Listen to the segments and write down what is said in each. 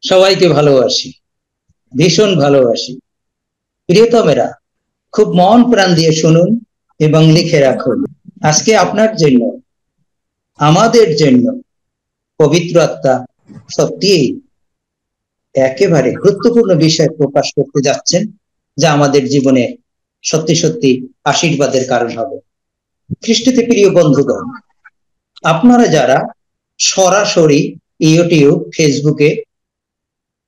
সবাইকে ভালোবাসি, ভীষণ ভালোবাসি। প্রিয়তমেরা, খুব মন প্রাণ দিয়ে শুনুন এবং লিখে রাখুন। আজকে আপনার জন্য, আমাদের জন্য পবিত্র আত্মা সত্যি একেবারে গুরুত্বপূর্ণ বিষয় প্রকাশ করতে যাচ্ছেন, যা আমাদের জীবনে সত্যি সত্যি আশীর্বাদের কারণ হবে। খ্রিস্টতে প্রিয় বন্ধুগণ, আপনারা যারা সরাসরি ইউটিউব, ফেসবুকে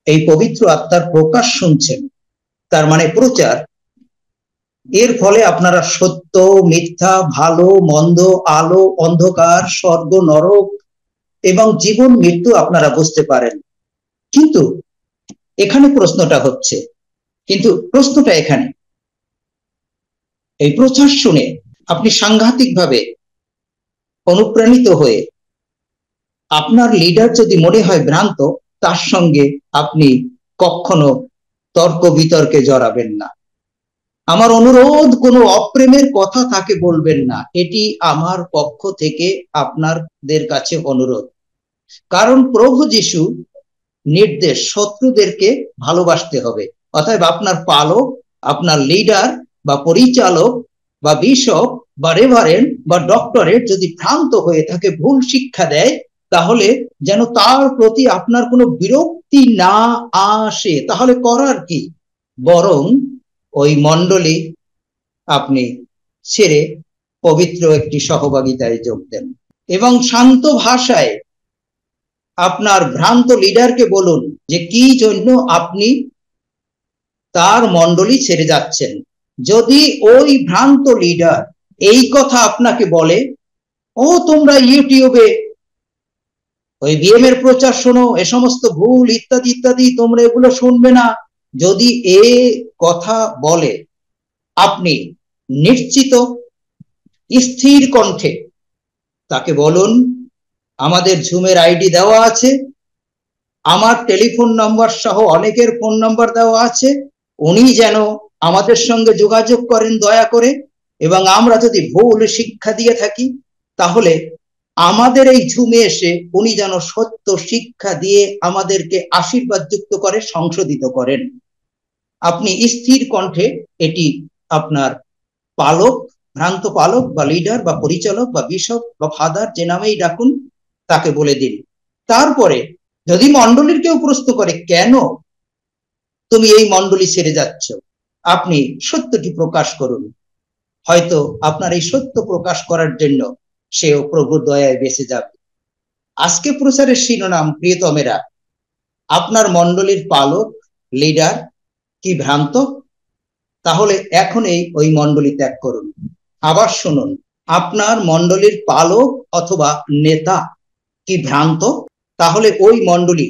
এই পবিত্র আত্মার প্রকাশ শুনছেন, তার মানে প্রচার, এর ফলে আপনারা সত্য, মিথ্যা, ভালো মন্দ, আলো অন্ধকার, স্বর্গ নরক এবং জীবন মৃত্যু আপনারা বুঝতে পারেন। কিন্তু এখানে প্রশ্নটা হচ্ছে, এখানে এই প্রচার শুনে আপনি সাংঘাতিকভাবে অনুপ্রাণিত হয়ে আপনার লিডার যদি মনে হয় ভ্রান্ত, তার সঙ্গে আপনি কখনো তর্ক বিতর্কে জড়াবেন না। আমার অনুরোধ, কোনো অপ্রেমের কথা তাকে বলবেন না। এটি আমার পক্ষ থেকে আপনাদের কাছে অনুরোধ। কারণ প্রভু যিশু নির্দেশ শত্রুদেরকে ভালোবাসতে হবে। অতএব আপনার পালক, আপনার লিডার বা পরিচালক বা বিশপ বা রেভারেন্ড বা ডক্টরেট যদি ভ্রান্ত হয়ে থাকে, ভুল শিক্ষা দেয়, তাহলে যেন তার প্রতি আপনার কোনো বিরক্তি না আসে। তাহলে করার কি? বরং ওই মণ্ডলী আপনি ছেড়ে পবিত্র একটি সহভাগিতায় যোগ দেন এবং শান্ত ভাষায় আপনার ভ্রান্ত লিডারকে বলুন যে কি জন্য আপনি তার মণ্ডলী ছেড়ে যাচ্ছেন। যদি ওই ভ্রান্ত লিডার এই কথা আপনাকে বলে, ও তোমরা ইউটিউবে ওই বিএম এর প্রচার শোনো, এ সমস্ত ভুল ইত্যাদি ইত্যাদি, তোমরা এগুলো শুনবে না, যদি এ কথা বলে, আপনি নিশ্চিত স্থির কণ্ঠে তাকে বলুন, আমাদের জুমের আইডি দেওয়া আছে, আমার টেলিফোন নাম্বার সহ অনেকের ফোন নাম্বার দেওয়া আছে, উনি যেন আমাদের সঙ্গে যোগাযোগ করেন দয়া করে। এবং আমরা যদি ভুল শিক্ষা দিয়ে থাকি, তাহলে আমাদের এই ঝুমে এসে উনি যেন সত্য শিক্ষা দিয়ে আমাদেরকে আশীর্বাদ যুক্ত করে সংশোধিত করেন। আপনি স্থির কণ্ঠে এটি আপনার পালক, ভ্রান্ত পালক বা লিডার বা পরিচালক বা বিশপ বা ফাদার, যে নামেই ডাকুন, তাকে বলে দিন। তারপরে যদি মণ্ডলীর কেউ প্রশ্ন করে, কেন তুমি এই মণ্ডলী ছেড়ে যাচ্ছ, আপনি সত্যটি প্রকাশ করুন। হয়তো আপনার এই সত্য প্রকাশ করার জন্য সেও প্রভুর দয়ায় বেঁচে যাবে। আজকে প্রচারের শিরোনাম, প্রিয়তমেরা, আপনার মণ্ডলীর পালক, লিডার কি ভ্রান্ত? তাহলে এখনই ওই মণ্ডলী ত্যাগ করুন। আবার শুনুন, আপনার মণ্ডলীর পালক অথবা নেতা কি ভ্রান্ত? তাহলে ওই মণ্ডলী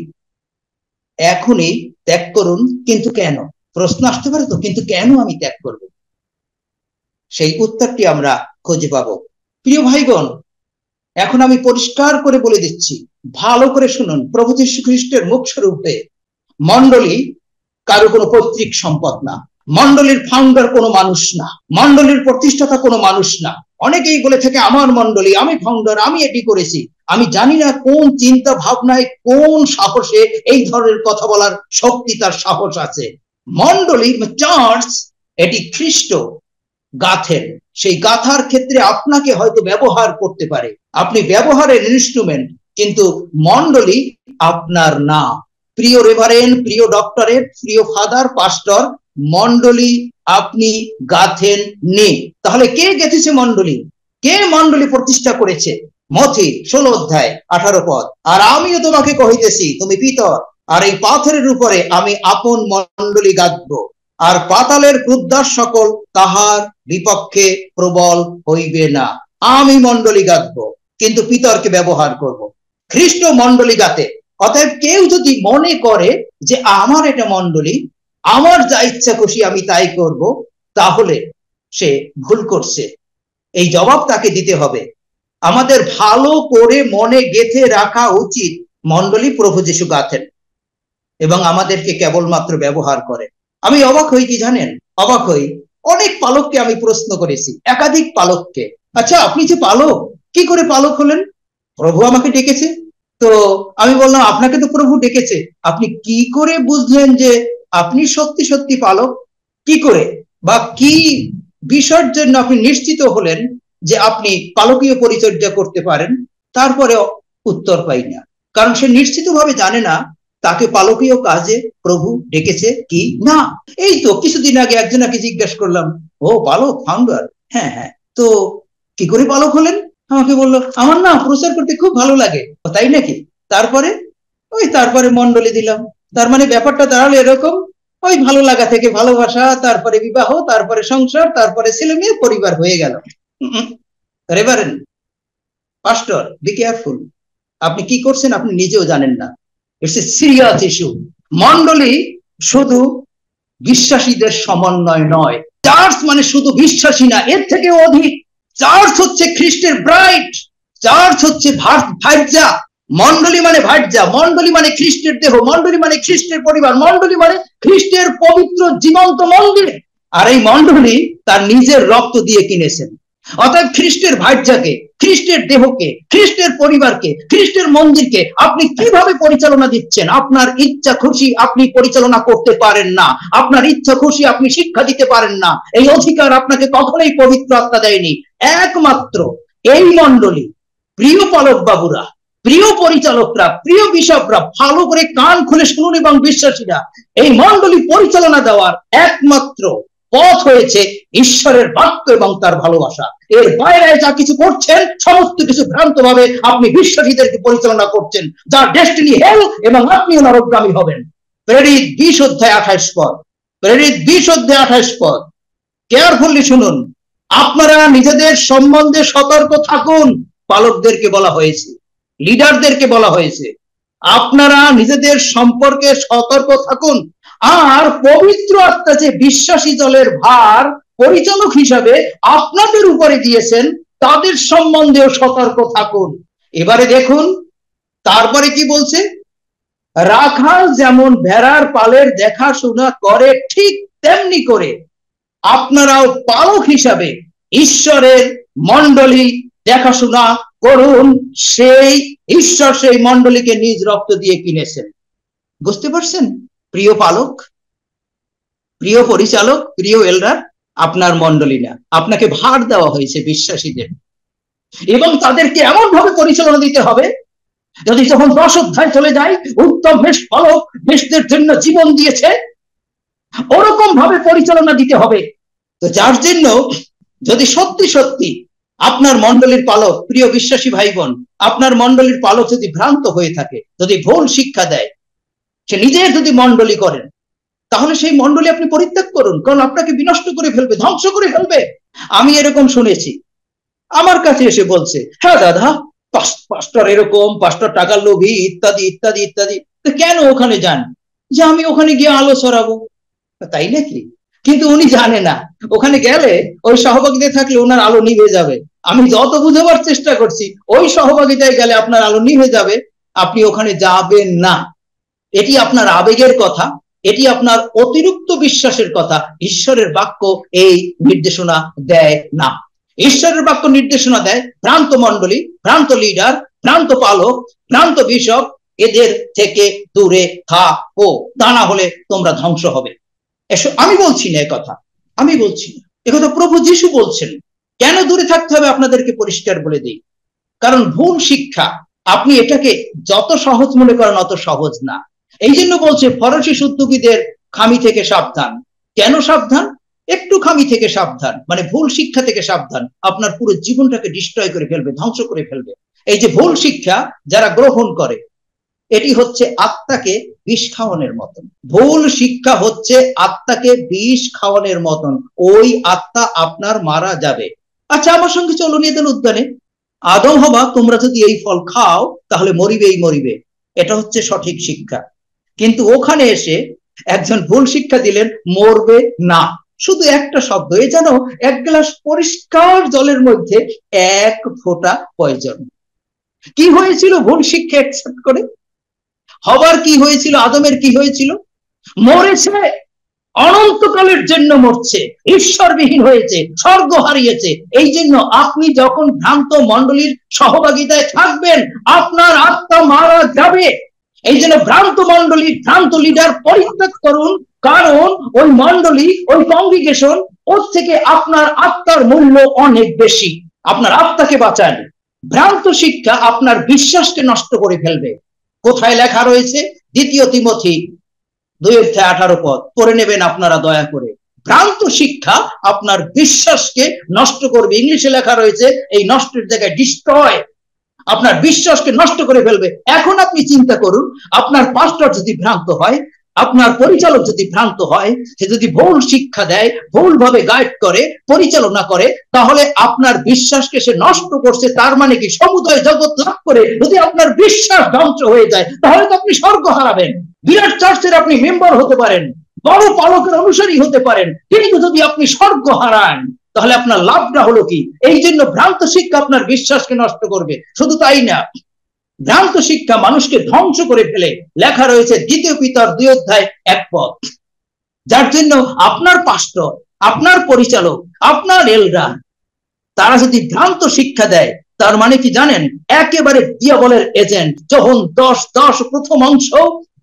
এখনই ত্যাগ করুন। কিন্তু কেন? প্রশ্ন আসতে পারে তো, কিন্তু কেন আমি ত্যাগ করব? সেই উত্তরটি আমরা খুঁজে পাবো। প্রিয় ভাইগণ, এখন আমি পরিষ্কার করে বলে দিচ্ছি, ভালো করে শুনুন। প্রভু যীশু খ্রিস্টের মুখ স্বরূপে মণ্ডলী কারো কোনো পৈতৃক সম্পদ না। মণ্ডলীর ফাউন্ডার কোনো মানুষ না, মণ্ডলীর প্রতিষ্ঠাতা কোনো মানুষ না। অনেকেই বলে থাকে আমার মণ্ডলী, আমি ফাউন্ডার, আমি এটি করেছি। আমি জানি না কোন চিন্তা ভাবনায়, কোন সাহসে এই ধরনের কথা বলার শক্তি তার সাহস আছে। মণ্ডলী, চার্চ, এটি খ্রিস্ট গাথেন। সেই গাথার ক্ষেত্রে আপনাকে হয়তো ব্যবহার করতে পারে, আপনি ব্যবহারের ইনস্ট্রুমেন্ট, কিন্তু মণ্ডলী আপনার না। প্রিয় রেভারেন্ড, প্রিয় ডক্টরেট, প্রিয় ফাদার, পাস্টর, মণ্ডলী আপনি গাথেন নি। তাহলে কে গেঁথেছে মণ্ডলী? কে মণ্ডলী প্রতিষ্ঠা করেছে? মথি 16 অধ্যায় 18 পদ, আর আমিও তোমাকে কহিতেছি, তুমি পিতর, আর এই পাথরের উপরে আমি আপন মণ্ডলী গাঁথব, আর পাতালের ক্রুদ্ধার সকল তাহার বিপক্ষে প্রবল হইবে না। আমি মণ্ডলী গাঁথব, কিন্তু পিতরকে ব্যবহার করব। খ্রিস্ট মণ্ডলী গাঁথে। অতএব কেউ যদি মনে করে যে আমার এটা মণ্ডলী, আমার যা ইচ্ছা খুশি আমি তাই করব, তাহলে সে ভুল করছে। এই জবাব তাকে দিতে হবে। আমাদের ভালো করে মনে গেঁথে রাখা উচিত, মণ্ডলী প্রভু যীশু গাঁথেন এবং আমাদেরকে কেবলমাত্র ব্যবহার করেন। আমি অবাক হই, কি জানেন? অবাক হই, অনেক পালককে আমি প্রশ্ন করেছি, একাধিক পালককে, আচ্ছা আপনি যে পালক, কি করে পালক হলেন? প্রভু আমাকে ডেকেছে, তো আমি বললাম, আপনাকে তো প্রভু ডেকেছে, আপনি কি করে বুঝলেন যে আপনি সত্যি সত্যি পালক? কি করে বা কি বিষয়ের জন্য আপনি নিশ্চিত হলেন যে আপনি পালকীয় পরিচর্যা করতে পারেন? তারপরে উত্তর পাই না, কারণ সে নিশ্চিতভাবে জানে না তাকে পালকীয় কাজে প্রভু ডেকেছে কি না। এই তো কিছুদিন আগে একজনকে জিজ্ঞেস করলাম, ও পালক, ফাউন্ডার? হ্যাঁ হ্যাঁ। তো কি করে পালক হলেন? আমাকে বললো, আমার না প্রচার করতে খুব ভালো লাগে। তাই নাকি? তারপরে তারপরে মন্ডলী দিলাম। তার মানে ব্যাপারটা দাঁড়ালো এরকম, ওই ভালো লাগা থেকে ভালোবাসা, তারপরে বিবাহ, তারপরে সংসার, তারপরে ছেলে মেয়ে, পরিবার হয়ে গেল। Reverend, পাস্টর, be careful. আপনি কি করছেন আপনি নিজেও জানেন না। It's a serious issue. মন্ডলী শুধু বিশ্বাসীদের সমন্বয় নয়, চার্চ মানে শুধু বিশ্বাসী না, এর থেকে অধিক। চার্চ হচ্ছে খ্রিস্টের ব্রাইড, চার্চ হচ্ছে ভার্যা। মন্ডলী মানে ভার্যা, মন্ডলী মানে খ্রিস্টের দেহ, মন্ডলী মানে খ্রিস্টের পরিবার, মন্ডলী মানে খ্রিস্টের পবিত্র জীবন্ত মন্দির। আর এই মন্ডলী তার নিজের রক্ত দিয়ে কিনেছেন। অর্থাৎ খ্রিস্টের ভার্যাকে, খ্রিস্টের দেহকে, খ্রিস্টের পরিবারকে, খ্রিস্টের মন্দিরকে আপনি কিভাবে পরিচালনা দিচ্ছেন? আপনার ইচ্ছা খুশি আপনি পরিচালনা করতে পারেন না, আপনার ইচ্ছা খুশি আপনি শিক্ষা দিতে পারেন না। এই অধিকার আপনাকে কখনোই পবিত্র আত্মা দেয়নি। একমাত্র এই মন্ডলী, প্রিয় পালক বাবুরা, প্রিয় পরিচালকরা, প্রিয় বিশপরা, ভালো করে কান খুলে শুনুন এবং বিশ্বাসীরা, এই মন্ডলী পরিচালনা দেওয়ার একমাত্র পথ হয়েছে ঈশ্বরের বাক্য এবং তার ভালোবাসা। এর বাইরে যা কিছু করছেন সমস্ত কিছু ভ্রান্ত ভাবে আপনি বিশ্বাসীদেরকে পরিচালনা করছেন, যার ডেস্টিনি হেল এবং আপনিও নরকগামী হবেন। প্রেরিত 20 অধ্যায় 28 পদ, প্রেরিত 20 অধ্যায় 28 পদ, কেয়ারফুলি শুনুন। আপনারা নিজেদের সম্বন্ধে সতর্ক থাকুন, পালকদেরকে বলা হয়েছে, লিডারদেরকে বলা হয়েছে, আপনারা নিজেদের সম্পর্কে সতর্ক থাকুন। আর পবিত্র আত্মা যে বিশ্বাসী দলের ভার পরিচালক হিসাবে আপনাদের উপরে দিয়েছেন, তাদের সম্বন্ধেও সতর্ক থাকুন। এবারে দেখুন তারপরে কি বলছে, রাখাল যেমন ভেড়ার পালের দেখাশোনা করে, ঠিক তেমনি করে আপনারাও পালক হিসাবে ঈশ্বরের মন্ডলী দেখাশোনা করুন। সেই ঈশ্বর সেই মন্ডলীকে নিজ রক্ত দিয়ে কিনেছেন। বুঝতে পারছেন? প্রিয় পালক, প্রিয় পরিচালক, প্রিয় এলডার, আপনার মন্ডলী না, আপনাকে ভার দেওয়া হয়েছে বিশ্বাসীদের, এবং তাদেরকে এমন ভাবে পরিচালনা দিতে হবে যদি যখন 10 অধ্যায় চলে যায়, উত্তম মেষ পালক মেষদের জন্য জীবন দিয়েছে, ওরকম ভাবে পরিচালনা দিতে হবে। তো যার জন্য যদি সত্যি সত্যি আপনার মন্ডলীর পালক, প্রিয় বিশ্বাসী ভাই বোন, আপনার মন্ডলীর পালক যদি ভ্রান্ত হয়ে থাকে, যদি ভুল শিক্ষা দেয়, সে নিজের যদি মন্ডলী করেন, তাহলে সেই মন্ডলী আপনি পরিত্যাগ করুন, কারণ আপনাকে বিনষ্ট করে ফেলবে, ধ্বংস করে ফেলবে। আমি এরকম শুনেছি, আমার কাছে এসে বলছে, হ্যাঁ দাদা, পাস্টর এরকম, পাস্টর টাকার লোভী, ইত্যাদি ইত্যাদি ইত্যাদি। তো কেন ওখানে যান? যে আমি ওখানে গিয়ে আলো ছড়াবো। তাই নাকি? কিন্তু উনি জানে না ওখানে গেলে ওই সহভাগিতায় থাকলে ওনার আলো নিভে যাবে। আমি যত বুঝাবার চেষ্টা করছি, ওই সহভাগিতায় গেলে আপনার আলো নিভে যাবে, আপনি ওখানে যাবেন না। এটি আপনার আবেগের কথা, এটি আপনার অতিরিক্ত বিশ্বাসের কথা। ঈশ্বরের বাক্য এই নির্দেশনা দেয় না। ঈশ্বরের বাক্য নির্দেশনা দেয় ভ্রান্ত মন্ডলী, ভ্রান্ত লিডার, ভ্রান্ত পালক, ভ্রান্ত বিশপ, এদের থেকে দূরে থাকো, তা না হলে তোমরা ধ্বংস হবে। আমি বলছি না একথা, আমি বলছি না একথা, প্রভু যিশু বলছেন। কেন দূরে থাকতে হবে আপনাদেরকে পরিষ্কার বলে দিই, কারণ ভুল শিক্ষা, আপনি এটাকে যত সহজ মনে করেন অত সহজ না। এই জন্য বলছে ফরাসি শুদ্ধবিদের খামি থেকে সাবধান। কেন সাবধান? একটু খামি থেকে সাবধান, মানে ভুল শিক্ষা থেকে সাবধান, আপনার পুরো জীবনটাকে ডিস্ট্রয় করে ফেলবে, ধ্বংস করে ফেলবে। এই যে ভুল শিক্ষা যারা গ্রহণ করে, এটি হচ্ছে আত্মাকে বিষ খাওয়ানোর মতন। ভুল শিক্ষা হচ্ছে আত্মাকে বিষ খাওয়ানোর মতন, ওই আত্মা আপনার মারা যাবে। আচ্ছা, আমার সঙ্গে চলুন এদের উদ্যানে। আদম হবা, তোমরা যদি এই ফল খাও তাহলে মরিবেই মরিবে, এটা হচ্ছে সঠিক শিক্ষা। কিন্তু ওখানে এসে একজন ভুল শিক্ষা দিলেন, মরবে না। শুধু একটা শব্দ, এ যেন এক গ্লাস পরিষ্কার জলের মধ্যে এক ফোঁটা পয়জন। কি হয়েছিল ভুল শিক্ষা অ্যাকসেপ্ট করে? হবার কি হয়েছিল? আদমের কি হয়েছিল? মরেছে। অনন্তকালের জন্য মরছে, ঈশ্বরবিহীন হয়েছে, স্বর্গ হারিয়েছে। এই জন্য আপনি যখন ভ্রান্ত মণ্ডলীর সহভাগিতায় থাকবেন, আপনার আত্মা মারা যাবে। এই জন্য ভ্রান্ত মণ্ডলী, ভ্রান্ত লিডার পরিত্যাগ করুন, কারণ ওই মণ্ডলী, ওই কংগ্রিগেশন, ওর থেকে আপনার আত্মার মূল্য অনেক বেশি। আপনার আত্মাকে বাঁচান। ভ্রান্ত শিক্ষা আপনার বিশ্বাসকে নষ্ট করে ফেলবে। কোথায় লেখা রয়েছে? 2 তিমথি 2:18 পদ পড়ে নেবেন আপনারা দয়া করে। ভ্রান্ত শিক্ষা আপনার বিশ্বাসকে নষ্ট করবে। ইংলিশে লেখা রয়েছে এই নষ্টের জায়গায় ডিস্ট্রয়, আপনার বিশ্বাসকে নষ্ট করে ফেলবে। এখন আপনি চিন্তা করুন, আপনার পাস্টর যদি ভ্রান্ত হয়, আপনার পরিচালক যদি ভ্রান্ত হয়, সে যদি ভুল শিক্ষা দেয়, ভুলভাবে গাইড করে, পরিচালনা করে, তাহলে আপনার বিশ্বাসকে সে নষ্ট করছে। তার মানে কি? সমুদয় জগৎ লাভ করে যদি আপনার বিশ্বাস ধ্বংস হয়ে যায়, তাহলে তো আপনি স্বর্গ হারাবেন। বিরাট চার্চের আপনি মেম্বার হতে পারেন, বড় পালকের অনুসারী হতে পারেন, কিন্তু যদি আপনি স্বর্গ হারান, তাহলে আপনার লাভটা হলো কি? এই জন্য ভ্রান্ত শিক্ষা আপনার বিশ্বাসকে নষ্ট করবে। শুধু তাই না, ভ্রান্ত শিক্ষা মানুষকে ধ্বংস করে ফেলে। লেখা রয়েছে 2 পিতর 2:1 পদ। যার জন্য আপনার পাস্টর, আপনার পরিচালক, আপনার এলডার, তারা যদি ভ্রান্ত শিক্ষা দেয়, তার মানে কি জানেন? একেবারে দিয়াবলের এজেন্ট। যখন 10:10 প্রথম অংশ,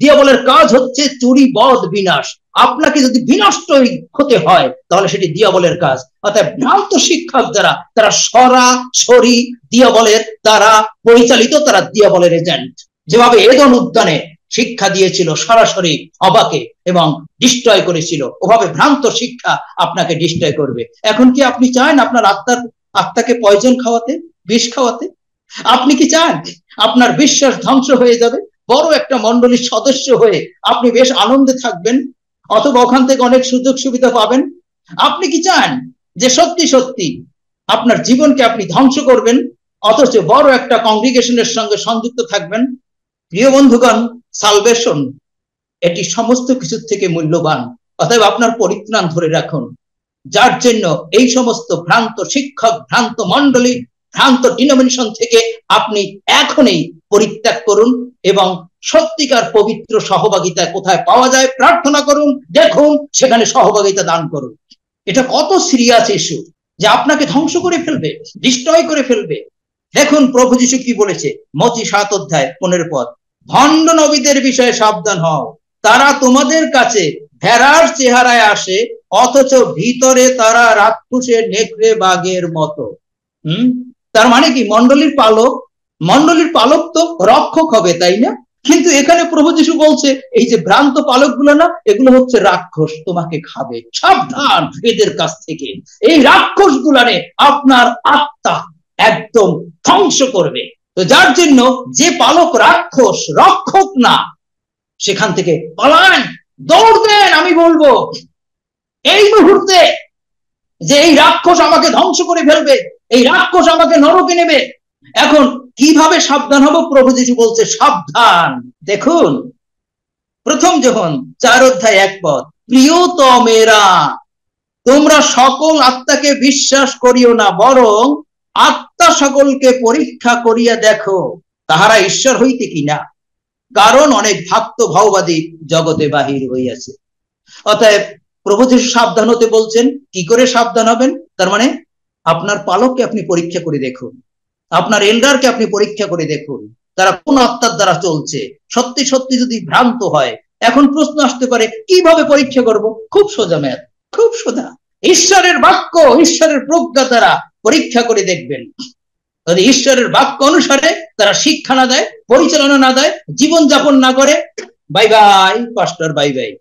দিয়াবলের কাজ হচ্ছে চুরি, বধ, বিনাশ। আপনাকে যদি বিনষ্ট হতে হয়, তাহলে সেটি দিয়াবলের কাজ। অর্থাৎ ভ্রান্ত শিক্ষক যারা, তারা সরাসরি দিয়াবলের দ্বারা পরিচালিত, তারা দিয়াবলের এজেন্ট। যেভাবে এদন উদ্যানে শিক্ষা দিয়েছিল সরাসরি হবাকে এবং ডিস্ট্রয় করেছিল, ওভাবে ভ্রান্ত শিক্ষা আপনাকে ডিস্ট্রয় করবে। এখন কি আপনি চান আপনার আত্মাকে পয়জন খাওয়াতে, বিষ খাওয়াতে? আপনি কি চান আপনার বিশ্বাস ধ্বংস হয়ে যাবে? বড় একটা মণ্ডলীর সদস্য হয়ে আপনি বেশ আনন্দে থাকবেন, অথবা ওখান থেকে অনেক সুযোগ সুবিধা পাবেন। আপনি কি চান যে সত্যি সত্যি আপনার জীবনকে আপনি ধ্বংস করবেন, অথচ বড় একটা কংগ্রিগেশনের সঙ্গে সংযুক্ত থাকবেন? প্রিয় বন্ধুগণ, সালভেশন এটি সমস্ত কিছুর থেকে মূল্যবান। অতএব আপনার পরিত্রাণ ধরে রাখুন। যার জন্য এই সমস্ত ভ্রান্ত শিক্ষক, ভ্রান্ত মণ্ডলী, ভ্রান্ত ডিনোমিনেশন থেকে আপনি এখনই পরিত্যাগ করুন এবং সত্যিকার পবিত্র সহভাগিতা কোথায় পাওয়া যায় প্রার্থনা করুন, দেখুন, সেখানে সহভাগিতা দান করুন। এটা কত সিরিয়াস ইস্যু যে আপনাকে ধ্বংস করে ফেলবে, ডিস্ট্রয় করে ফেলবে। দেখুন প্রভু যীশু কি বলেছে, মতি 7:15 পদ। ভণ্ড নবীদের বিষয়ে সাবধান হও, তারা তোমাদের কাছে ভেড়ার চেহারায় আসে, অথচ ভিতরে তারা রাক্ষসের নেকড়ে বাঘের মতো। তার মানে কি? মণ্ডলীর পালক তো রক্ষক হবে, তাই না? কিন্তু এখানে প্রভু যীশু বলছে এই যে ভ্রান্ত পালক গুলো না, এগুলো হচ্ছে রাক্ষস, তোমাকে খাবে, সাবধান এদের কাছ থেকে। এই রাক্ষস গুলানে আপনার আত্মা একদম ধ্বংস করবে। তো যার জন্য যে পালক রাক্ষস, রক্ষক না, সেখান থেকে পালান, দৌড় দেন। আমি বলবো এই মুহূর্তে যে এই রাক্ষস আমাকে ধ্বংস করে ফেলবে, এই রাক্ষস আমাকে নরকে নেবে। এখন কিভাবে সাবধান হব? প্রভু যীশু বলছে সাবধান। দেখুন প্রথম যখন 4:1 পদ, প্রিয়তমেরা, তোমরা সকল আত্মাকে বিশ্বাস করিও না, বরং আত্মা সকলকে পরীক্ষা করিয়া দেখো তাহারা ঈশ্বর হইতে কিনা, কারণ অনেক ভক্ত ভাওবাদী জগতে বাহির হইয়াছে। অতএব প্রভু যীশু সাবধান হতে বলছেন। কি করে সাবধান হবেন? তার মানে আপনার পালককে আপনি পরীক্ষা করে দেখুন, আপনার এলডারকে আপনি পরীক্ষা করে দেখুন, তারা কোন আত্মার দ্বারা চলছে। সত্যি সত্যি যদি ভ্রান্ত হয়, এখন প্রশ্ন আসতে পারে কিভাবে পরীক্ষা করব? খুব সোজা ম্যাথ, খুব সোজা। ঈশ্বরের বাক্য, ঈশ্বরের প্রজ্ঞা দ্বারা পরীক্ষা করে দেখবেন। যদি ঈশ্বরের বাক্য অনুসারে তারা শিক্ষা না দেয়, পরিচালনা না দেয়, জীবন যাপন না করে, বাই বাই পাস্টর, বাই বাই।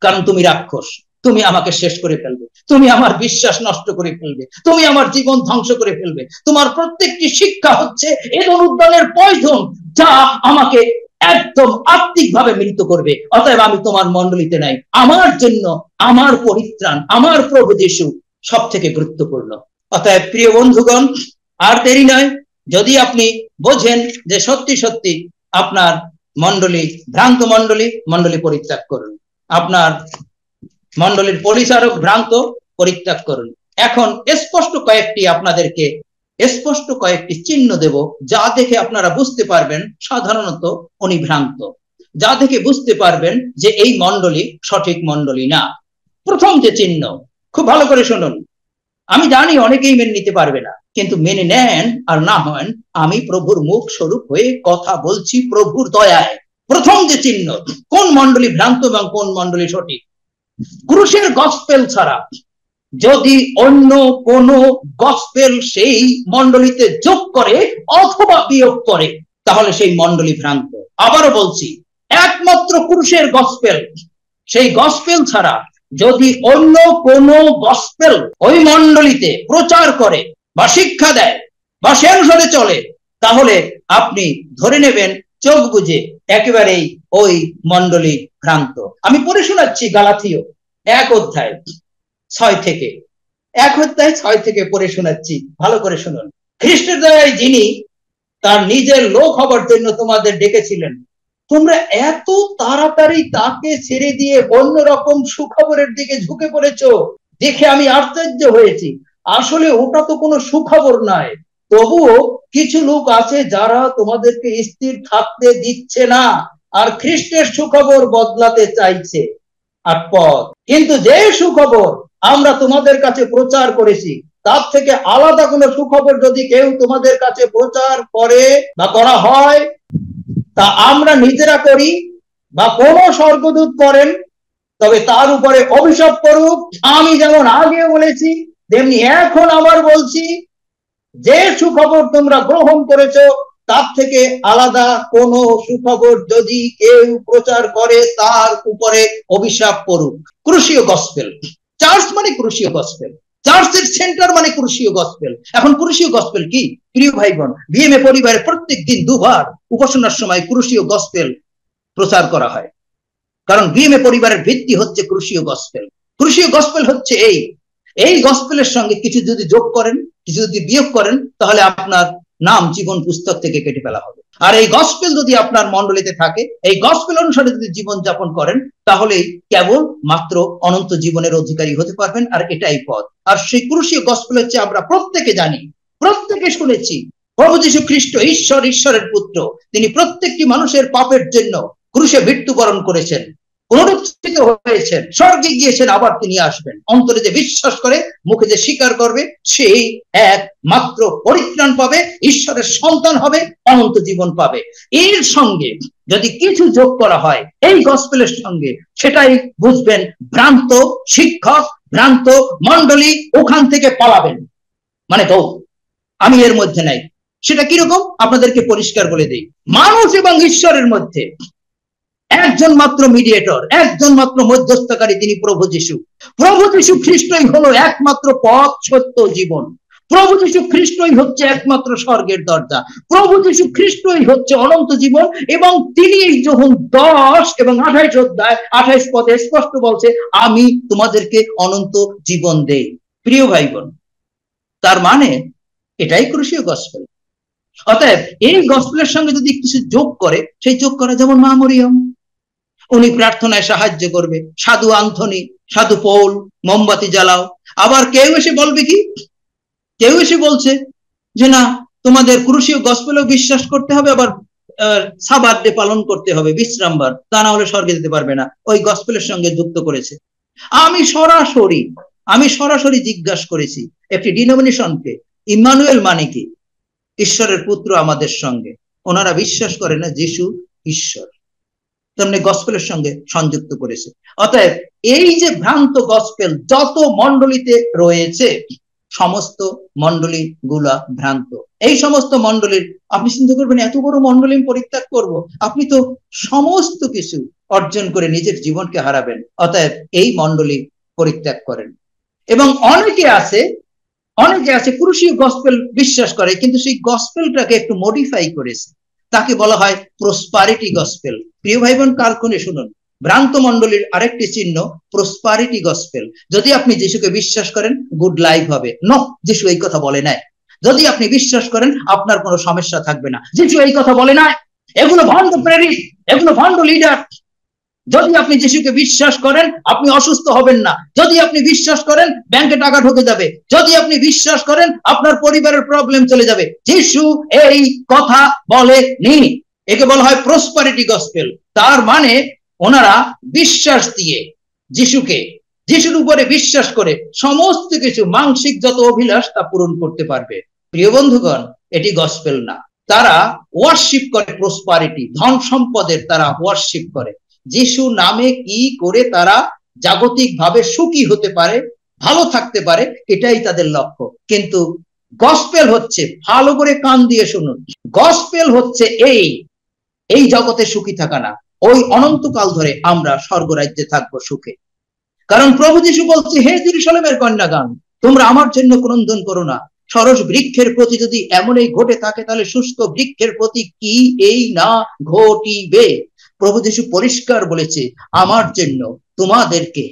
কারণ তুমি রাক্ষস, তুমি আমাকে শেষ করে ফেলবে, তুমি আমার বিশ্বাস নষ্ট করে ফেলবে, তুমি আমার জীবন ধ্বংস করে ফেলবে। তোমার প্রত্যেকটি শিক্ষা হচ্ছে এদন উদ্যানের পয়জন, যা আমাকে একদম আত্মিকভাবে মৃত করবে। অতএব আমি তোমার মণ্ডলীতে নাই। আমার জন্য আমার পরিত্রাণ, আমার প্রভু যীশু সব থেকে গুরুত্বপূর্ণ। অতএব প্রিয় বন্ধুগণ, আর দেরি নয়, যদি আপনি বোঝেন যে সত্যি সত্যি আপনার মণ্ডলী ভ্রান্ত মণ্ডলী পরিত্যাগ করুন, আপনার মণ্ডলীর পরিচারক ভ্রান্ত, পরিত্যাগ করুন। এখন আপনাদেরকে স্পষ্ট কয়েকটি চিহ্ন দেব, যা দেখে আপনারা বুঝতে পারবেন সাধারণত উনি ভ্রান্ত, যা দেখে বুঝতে পারবেন যে এই মণ্ডলী সঠিক মণ্ডলী না। প্রথম যে চিহ্ন, খুব ভালো করে শুনুন, আমি জানি অনেকেই মেনে নিতে পারবে না, কিন্তু মেনে নেন আর না হন, আমি প্রভুর মুখ স্বরূপ হয়ে কথা বলছি প্রভুর দয়ায়। প্রথম যে চিহ্ন, কোন মণ্ডলী ভ্রান্ত এবং কোন মণ্ডলী সঠিক। ক্রুশের গসপেল ছাড়া যদি অন্য কোন গসপেল সেই মণ্ডলীতে যোগ করে অথবা বিয়োগ করে, তাহলে সেই মণ্ডলী ভ্রান্ত। আবারও বলছি, একমাত্র ক্রুশের গসপেল, সেই গসপেল ছাড়া যদি অন্য কোন গসপেল ওই মণ্ডলীতে প্রচার করে বা শিক্ষা দেয় বা সে অনুসারে চলে, তাহলে আপনি ধরে নেবেন চোখ বুঝে একেবারেই ওই মণ্ডলী ভ্রান্ত। আমি পড়ে শোনাচ্ছি গালাথীয় 1 থেকে 6 পড়ে শোনাচ্ছি, ভালো করে শুনুন। খ্রিস্টের দয়ায় যিনি তার নিজের লোক হবার জন্য তোমাদের ডেকেছিলেন, তোমরা এত তাড়াতাড়ি তাকে ছেড়ে দিয়ে অন্যরকম সুখবরের দিকে ঝুঁকে পড়েছো, দেখে আমি আশ্চর্য হয়েছি। আসলে ওটা তো কোনো সুখবর নয়, তবুও কিছু লোক আছে যারা তোমাদেরকে স্থির থাকতে দিচ্ছে না আর খ্রিস্টের সুখবর বদলাতে চাইছে। 8 পদ, কিন্তু যে সুখবর আমরা তোমাদের কাছে প্রচার করেছি, তার থেকে আলাদা কোনো সুখবর যদি কেউ তোমাদের কাছে প্রচার করে বা করা হয়, তা আমরা নিজেরা করি বা কোন স্বর্গদূত করেন, তবে তার উপরে অভিশাপ করুক। আমি যেমন আগে বলেছি তেমনি এখন আবার বলছি, যে সুখবর তোমরা গ্রহণ করেছো তার থেকে আলাদা কোন সুখবর যদি কেউ প্রচার করে, তার উপরে অভিশাপ করুক। ক্রুশীয় গসপেল, চার্চ মানে ক্রুশীয় গসপেল, চার্চের সেন্টার মানে ক্রুশীয় গসপেল। এখন ক্রুশীয় গসপেল কি? প্রিয় ভাই বোন, বিএমএ পরিবারে প্রত্যেক দিন 2 বার উপাসনার সময় ক্রুশীয় গসপেল প্রচার করা হয়, কারণ বিএমএ পরিবারের ভিত্তি হচ্ছে ক্রুশীয় গসপেল। ক্রুশীয় গসপেল হচ্ছে এই গসপেলের সঙ্গে কিছু যদি যোগ করেন, কিছু যদি বিয়োগ করেন, তাহলে আপনার নাম জীবন পুস্তক থেকে কেটে ফেলা হবে। আর এই গসপেল যদি আপনার মণ্ডলীতে থাকে, এই গসপেল অনুসারে যদি জীবন যাপন করেন, তাহলে কেবল মাত্র অনন্ত জীবনের অধিকারী হতে পারবেন। আর এটাই পথ। আর সেই ক্রুশীয় গসপেল হচ্ছে, আমরা প্রত্যেকে জানি, প্রত্যেকে শুনেছি, প্রভু যীশু খ্রিস্ট ঈশ্বরের পুত্র, তিনি প্রত্যেকটি মানুষের পাপের জন্য ক্রুশে মৃত্যুবরণ করেছেন, পুনরুত্থিত হয়েছেন, স্বর্গে গিয়েছেন, আবার তিনি আসবেন। অন্তরে যে বিশ্বাস করে, মুখে যে স্বীকার করবে, সেই একমাত্র পরিত্রাণ পাবে, ঈশ্বরের সন্তান হবে, অনন্ত জীবন পাবে। এর সঙ্গে যদি কিছু যোগ করা হয় এই গসপেলের সঙ্গে, সেটাই বুঝবেন ভ্রান্ত শিক্ষক, ভ্রান্ত মণ্ডলী, ওখান থেকে পালাবেন, মানে তো আমি এর মধ্যে নাই। সেটা কিরকম আপনাদেরকে পরিষ্কার বলে দেই। মানুষ এবং ঈশ্বরের মধ্যে একজন মাত্র মিডিয়েটর, একজন মাত্র মধ্যস্থকারী, তিনি প্রভু যীশু। প্রভু যীশু খ্রিস্টই হলো একমাত্র পথ, সত্য, জীবন। প্রভু যীশু খ্রিস্টই হচ্ছে একমাত্র স্বর্গের দরজা। প্রভু যীশু খ্রিস্টই হচ্ছে অনন্ত জীবন। এবং তিনি যখন 10 এবং 28 অধ্যায় 28 পদে স্পষ্ট বলছে, আমি তোমাদেরকে অনন্ত জীবন দেই। প্রিয় ভাই বোন, তার মানে এটাই ক্রুশীয় গসপেল। অতএব এই গসপেলের সঙ্গে যদি কিছু যোগ করে, সেই যোগ করা যেমন মা মরিয়ম, উনি প্রার্থনায় সাহায্য করবে, সাধু আন্থনি, সাধু পৌল, মোমবাতি জ্বালাও। আবার কেউ এসে বলবে কি, কেউ এসে বলছে যে না, তোমাদের ক্রুশীয় গসপেলেও বিশ্বাস করতে হবে, আবার সাবাত ডে পালন করতে হবে, বিশ্রামবার, তা না হলে স্বর্গে যেতে পারবে না। ওই গসপেলের সঙ্গে যুক্ত করেছে। আমি সরাসরি জিজ্ঞাসা করেছি একটি ডিনোমিনেশনকে, ইম্মানুয়েল মানে কি? ঈশ্বরের পুত্র আমাদের সঙ্গে। ওনারা বিশ্বাস করে না যিশু ঈশ্বর, তেমনি গসপেলের সঙ্গে সংযুক্ত করেছে। অতএব এই যে ভ্রান্ত গসপেল যত মণ্ডলীতে রয়েছে, সমস্ত মণ্ডলী গুলা ভ্রান্ত। এই সমস্ত মণ্ডলীর, আপনি চিন্তা করবেন এত বড় মণ্ডলী পরিত্যাগ করব, আপনি তো সমস্ত কিছু অর্জন করে নিজের জীবনকে হারাবেন। অতএব এই মণ্ডলী পরিত্যাগ করেন। এবং অনেকে আছে ক্রুশীয় গসপেল বিশ্বাস করে, কিন্তু সেই গসপেলটাকে একটু মডিফাই করেছে, তাকে বলা হয় প্রসপারিটি গসপেল। প্রিয় ভাই বোন, কালক্ষণে শুনুন, ভ্রান্ত মণ্ডলীর আরেকটি চিহ্ন প্রসপারিটি গসপেল। যদি আপনি যিশুকে বিশ্বাস করেন, গুড লাইফ হবে। নো, যিশু এই কথা বলে নাই। যদি আপনি বিশ্বাস করেন, আপনার কোনো সমস্যা থাকবে না। যিশু এই কথা বলে নাই। এগুলো ভণ্ড প্রেরিত, এগুলো ভণ্ড লিডার। যদি আপনি যিশুকে বিশ্বাস করেন, আপনি অসুস্থ হবেন না। যদি আপনি বিশ্বাস করেন, ব্যাংকে টাকা ঢুকে যাবে। যদি আপনি বিশ্বাস করেন, আপনার পরিবারের প্রবলেম চলে যাবে। যিশু এই কথা বলেনি। একে বলা হয় প্রসপারিটি গসপেল। তার মানে ওনারা বিশ্বাস দিয়ে যিশুকে যিশুর উপরে বিশ্বাস করে সমস্ত কিছু মানসিক যত অভিলাষ তা পূরণ করতে পারবে। প্রিয় বন্ধুগণ, এটি গসপেল না। তারা ওয়ার্শিপ করে প্রসপারিটি, ধন সম্পদের তারা ওয়ার্শিপ করে। যিশু নামে কি করে তারা জাগতিক ভাবে সুখী হতে পারে, ভালো থাকতে পারে, এটাই তাদের লক্ষ্য। কিন্তু গসপেল হচ্ছে, ভালো করে কান দিয়ে শুনুন, গসপেল হচ্ছে এই জগতে সুখী থাকা না, ওই অনন্তকাল ধরে আমরা স্বর্গরাজ্যে থাকবো সুখে। কারণ প্রভু যিশু বলছে, হে জেরুজালেমের কন্যাগণ, তোমরা আমার জন্য ক্রন্দন করো না। সরস বৃক্ষের প্রতি যদি এমনই ঘটে থাকে, তাহলে শুষ্ক বৃক্ষের প্রতি কি এই না ঘটিবে? প্রভু যিশু পরিষ্কার বলেছে, আমার জন্য তোমাদেরকে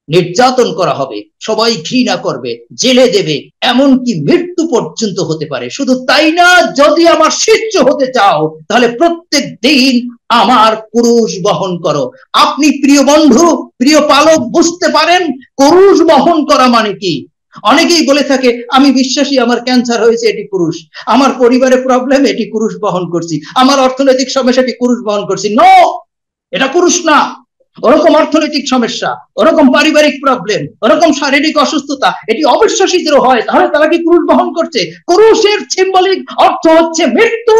নির্যাতন করা হবে, সবাই ঘৃণা করবে, জেলে দেবে, এমনকি মৃত্যু পর্যন্ত হতে পারে। শুধু তাই না, যদি আমার শিষ্য হতে চাও তাহলে প্রত্যেক দিন আমার ক্রুশ বহন করো। আপনি প্রিয় বন্ধু, প্রিয় পালক বুঝতে পারেন ক্রুশ বহন করা মানে কি? অনেকেই বলে থাকে, আমি বিশ্বাসী, আমার ক্যান্সার হয়েছে, এটি ক্রুশ, আমার পরিবারে প্রবলেম, এটি ক্রুশ বহন করছি, আমার অর্থনৈতিক সমস্যা, এটি ক্রুশ বহন করছি। নো, এটা ক্রুশ না। ওরকম অর্থনৈতিক সমস্যা, ওরকম পারিবারিক প্রবলেম, ওরকম শারীরিক অসুস্থতা এটি অবিশ্বাসীদেরও হয়, তাহলে তারা কি ক্রুশ বহন করছে? ক্রুশের সিম্বলিক অর্থ হচ্ছে মৃত্যু।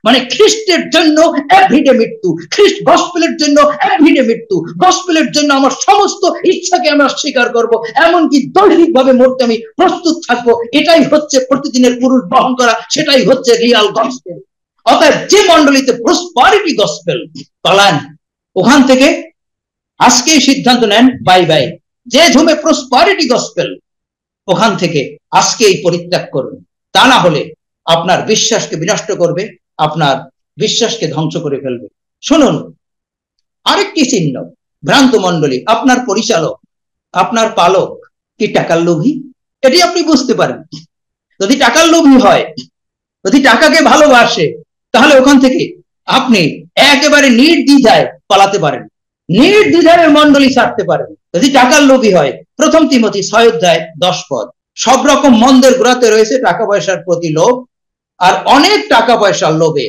মানে খ্রিস্টের জন্য এভরিডে মৃত্যু, খ্রিস্ট গসপেলের জন্য এভরিডে মৃত্যু। গসপেলের জন্য আমার সমস্ত ইচ্ছাকে আমরা স্বীকার করব, এমনকি দৈহিক ভাবে মরতে আমি প্রস্তুত থাকবো। এটাই হচ্ছে প্রতিদিনের ক্রুশ বহন করা, সেটাই হচ্ছে রিয়াল গসপেল। অতএব যে মণ্ডলীতে প্রসপারিটি গসপেল পালান, ওখান থেকে আজকেই সিদ্ধান্ত নেন, বাই বাই। যে ঝুমে প্রসপারিটি গসপেল, ওখান থেকে আজকেই পরিত্যাগ করুন। তা না হলে আপনার বিশ্বাসকে বিনষ্ট করবে, আপনার বিশ্বাসকে ধ্বংস করে ফেলবে। শুনুন, আরেকটি চিহ্ন, ভ্রান্ত মণ্ডলী, আপনার পরিচালক, আপনার পালক কি টাকার লোভী? এটি আপনি বুঝতে পারেন। যদি টাকার লোভী হয়, যদি টাকাকে ভালোবাসে, তাহলে ওখান থেকে আপনি একেবারে নির্দ্বিধায় পালাতে পারেন, নির্দ্বিধায় মণ্ডলী ছাড়তে পারেন। যদি টাকার লোভী হয়, প্রথম তিমোথী 6:10 সব রকম মন্দের গোড়াতে রয়েছে টাকা পয়সার প্রতি লোভ, আর অনেক টাকা পয়সার লোভে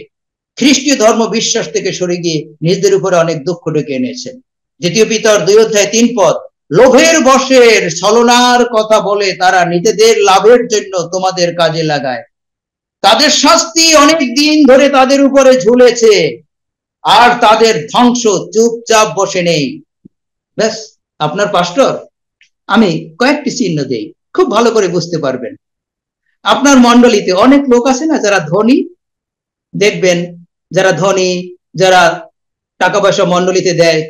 খ্রিস্টীয় ধর্ম বিশ্বাস থেকে সরে গিয়ে নিজেদের উপরে অনেক দুঃখ ডেকে এনেছেন। দ্বিতীয় পিতর 2:3 লোভের বশের ছলনার কথা বলে তারা নিজেদের লাভের জন্য তোমাদের কাজে লাগায়, তাদের শাস্তি অনেক দিন ধরে তাদের উপরে ঝুলেছে, আর তাদের ধ্বংস চুপচাপ বসে নেই। ব্যাস, আপনার পাস্টর, আমি কয়েকটি চিহ্ন দেই, খুব ভালো করে বুঝতে পারবেন। আপনার মণ্ডলীতে অনেক লোক আছে না যারা ধনী, দেখবেন যারা ধনী, যারা টাকা পয়সা মণ্ডলীতে দেয়,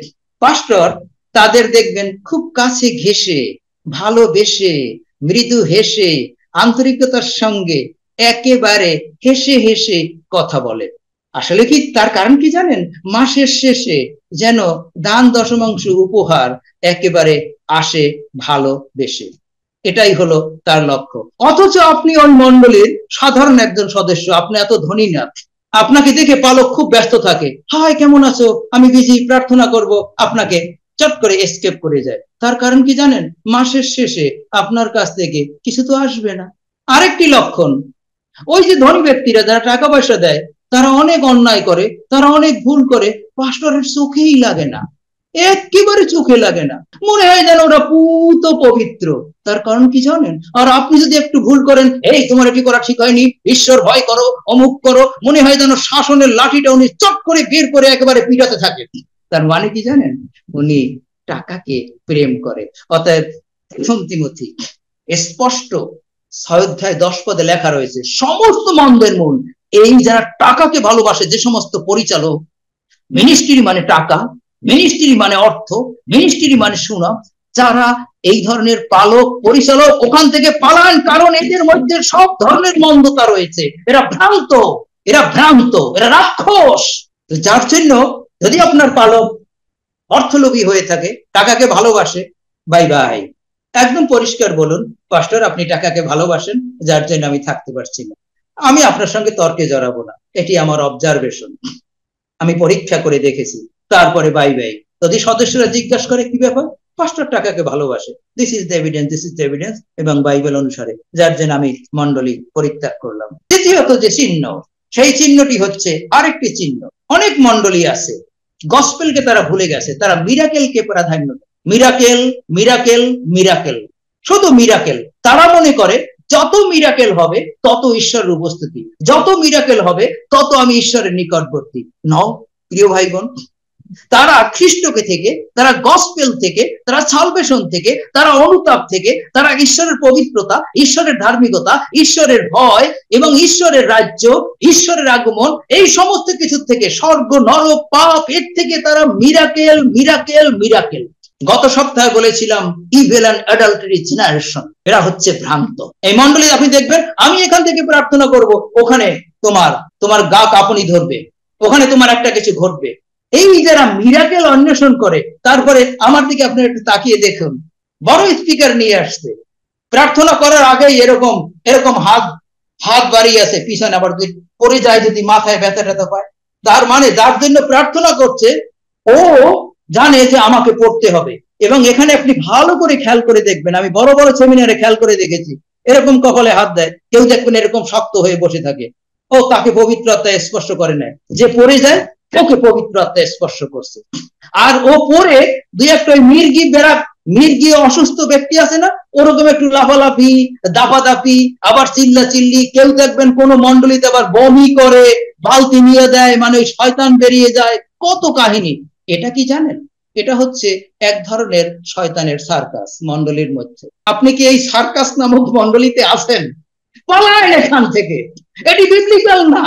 পাস্টর তাদের দেখবেন খুব কাছে ঘেঁষে, ভালোবেসে, মৃদু হেসে, আন্তরিকতার সঙ্গে একেবারে হেসে হেসে কথা বলে। আসলে কি তার কারণ কি জানেন? মাসের শেষে যেন দান দশমাংশ উপহার একেবারে আসে ভালোবেসে, এটাই হলো তার লক্ষ্য। অথচ আপনি ওই মণ্ডলীর সাধারণ একজন সদস্য, আপনি এত ধনী না, আপনাকে দেখে পালক খুব ব্যস্ত থাকে, হাই কেমন আছো, আমি বিজি, প্রার্থনা করব, আপনাকে চট করে এসকেপ করে যায়। তার কারণ কি জানেন? মাসের শেষে আপনার কাছ থেকে কিছু তো আসবে না। আরেকটি লক্ষণ, ওই যে ধনী ব্যক্তিরা যারা টাকা পয়সা দেয়, তারা অনেক অন্যায় করে, তারা অনেক ভুল করে, পাস্টরের চোখেই লাগে না, একেবারে চোখে লাগে না, মনে হয় যেন ওরা পুত পবিত্র। তার কারণ কি জানেন? আর আপনি যদি একটু ভুল করেন, এই তোমার এটি করা ঠিক হয়নি, ঈশ্বর ভয় করো, অমুক করো, মনে হয় যেন শাসনের লাঠিটা উনি চট করে বের করে একেবারে পিটাতে থাকে। তার মানে কি জানেন? উনি টাকাকে প্রেম করে। অতএব প্রথম তিমোথী স্পষ্ট 6:10 লেখা রয়েছে, সমস্ত মন্দের মূল এই যারা টাকাকে ভালোবাসে, যে সমস্ত পরিচালক, মিনিস্ট্রি মানে টাকা, মিনিস্ট্রি মানে অর্থ, মিনিস্ট্রি মানে সুনাম, যারা এই ধরনের পালক, পরিচালক, ওখান থেকে পালান। কারণ এদের মধ্যে সব ধরনের মন্দতা রয়েছে, এরা ভ্রান্ত, এরা ভ্রান্ত, এরা রাক্ষস। যার জন্য যদি আপনার পালক অর্থলোভী হয়ে থাকে, টাকাকে ভালোবাসে, বাই বাই, একদম পরিষ্কার বলুন, পাস্টর আপনি টাকাকে ভালোবাসেন, যার জন্য আমি থাকতে পারছি না। আমি আপনার সঙ্গে তর্কে জড়াবো না, এটি আমার অবজারভেশন, আমি পরীক্ষা করে দেখেছি, তারপরে বাই বাই। যদি সদস্যরা জিজ্ঞাসা করে কি ব্যাপার, পাস্টর টাকাকে ভালোবাসে, this is the evidence, this is the evidence, এবং বাইবেল অনুসারে, যার জন্য আমি মণ্ডলী পরিত্যাগ করলাম। দ্বিতীয়ত যে চিহ্ন, সেই চিহ্নটি হচ্ছে আরেকটি চিহ্ন। অনেক মণ্ডলী আছে গসপেলকে তারা ভুলে গেছে, তারা মিরাকেলকে প্রাধান্য দেয়। মিরাকেল, মিরাকেল, মিরাকেল, শুধু মিরাকেল। তারা মনে করে যত মিরাকেল হবে তত ঈশ্বরের উপস্থিতি, যত মিরাকেল হবে তত আমি ঈশ্বরের নিকটবর্তী। নও প্রিয় ভাই বোন, তারা খ্রিস্টকে থেকে, তারা গসপেল থেকে, তারা সালভেশন থেকে, তারা অনুতাপ থেকে, তারা ঈশ্বরের পবিত্রতা, ঈশ্বরের ধার্মিকতা, ঈশ্বরের ভয় এবং ঈশ্বরের রাজ্য, ঈশ্বরের আগমন, এই সমস্ত কিছু থেকে, স্বর্গ নরক পাপ, এর থেকে তারা মিরাকেল, মিরাকেল, মিরাকেল। গত সপ্তাহে বলেছিলাম ইভিল এন্ড অ্যাডাল্টারি জেনারেশন, এরা হচ্ছে ভ্রান্ত। এই মন্ডলী আপনি দেখবেন, আমি এখান থেকে প্রার্থনা করব, ওখানে তোমার গা কাঁপুনি ধরবে, ওখানে তোমার একটা কিছু ঘটবে। এই যারা মিরাকেল অন্বেষণ করে, তারপরে আমার দিকে আপনি একটু তাকিয়ে দেখুন, বড় স্পিকার নিয়ে আসছে, প্রার্থনা করার আগেই এরকম এরকম হাত বাড়িয়ে আছে পিছনে, আবার পড়ে যায় যদি মাথায় ব্যথা ট্যাথা পায়। তার মানে যার জন্য প্রার্থনা করছে ও জানে যে আমাকে পড়তে হবে। এবং এখানে আপনি ভালো করে খেয়াল করে দেখবেন, আমি বড় বড় সেমিনারে খেয়াল করে দেখেছি, এরকম কপালে হাত দেয়, কেউ দেখবেন এরকম শক্ত হয়ে বসে থাকে, ও তাকে পবিত্র আত্মা স্পর্শ করে নেয়, যে পড়ে যায় ওকে পবিত্র আত্মা স্পর্শ করছে। আর ও পরে দুই একটা মির্গি অসুস্থ ব্যক্তি আছে না, ওরকম একটু লাফালাফি, দাপাদাপি, আবার চিল্লা চিল্লি, কেউ দেখবেন কোন মন্ডলীতে আবার বমি করে, বালতি নিয়ে দেয়, মানে শয়তান বেরিয়ে যায়, কত কাহিনী। এটা কি জানেন? এটা হচ্ছে এক ধরনের শয়তানের সার্কাস মন্ডলীর মধ্যে। আপনি কি এই সার্কাস নামক মন্ডলীতে আছেন? পালায় এখান থেকে, এটি বিবলিক্যাল না,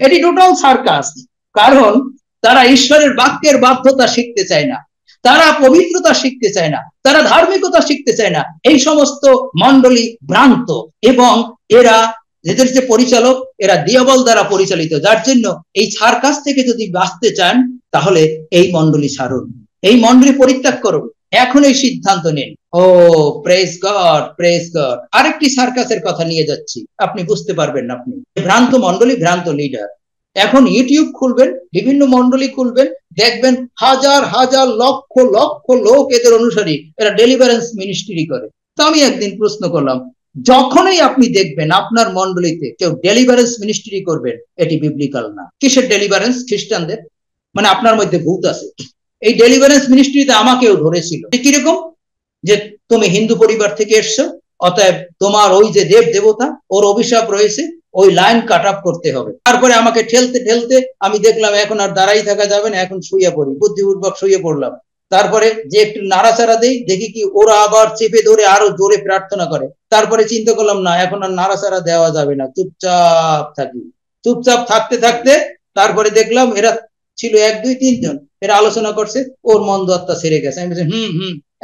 এটি টোটাল সার্কাস। কারণ তারা ঈশ্বরের বাক্যের বাধ্যতা শিখতে চায় না, তারা পবিত্রতা শিখতে চায় না, তারা ধার্মিকতা শিখতে চায় না। এই সমস্ত মন্ডলী ভ্রান্ত, এবং এরা এদের যে পরিচালক, এরা দিয়াবল দ্বারা পরিচালিত। যার জন্য এই সার্কাস থেকে যদি বাঁচতে চান, তাহলে এই মন্ডলী ছাড়ুন, এই মন্ডলী পরিত্যাগ করুন, এখন এই সিদ্ধান্ত নিন। ও প্রেজ গড, প্রেজ গড। আরেকটি সার্কাসের কথা নিয়ে যাচ্ছি, আপনি বুঝতে পারবেন না। আপনি ভ্রান্ত মন্ডলী, ভ্রান্ত লিডার। এখন ইউটিউব খুলবেন, বিভিন্ন মন্ডলী খুলবেন, দেখবেন হাজার হাজার লক্ষ লক্ষ লোক এদের অনুসারী, এরা ডেলিভারেন্স মিনিস্ট্রি করে। তো আমি একদিন প্রশ্ন করলাম, যখনই আপনি দেখবেন আপনার মন্ডলীতে কেউ ডেলিভারেন্স মিনিস্ট্রি করবেন, এটি বিবলিক্যাল না। কিসের ডেলিভারেন্স? খ্রিস্টানদের, মানে আপনার মধ্যে ভূত আছে। এই ডেলিভারেন্স মিনিস্ট্রিতে আমাকেও ধরেছিল। কিরকম? যে তুমি হিন্দু পরিবার থেকে এসছো, অতএব তোমার ওই যে দেব দেবতা, ওর অভিশাপ রয়েছে, ওই লাইন কাট আপ করতে হবে। তারপরে আমাকে ঠেলতে ঠেলতে আমি দেখলাম এখন আর দাঁড়াই থাকা যাবে না, এখন শুয়ে পড়ি, বুদ্ধিপূর্বক শুয়ে পড়লাম। তারপরে যে একটু নাড়াচাড়া দেই, দেখি কি ওরা আবার চেপে ধরে আরো জোরে প্রার্থনা করে। তারপরে চিন্তা করলাম না, এখন আর নাড়াচাড়া দেওয়া যাবে না, চুপচাপ থাকি। চুপচাপ থাকতে থাকতে তারপরে দেখলাম এরা ছিল 1 2 3 জন, এরা আলোচনা করছে, ওর মন্দ আত্মা সেরে গেছে। আমি বলছি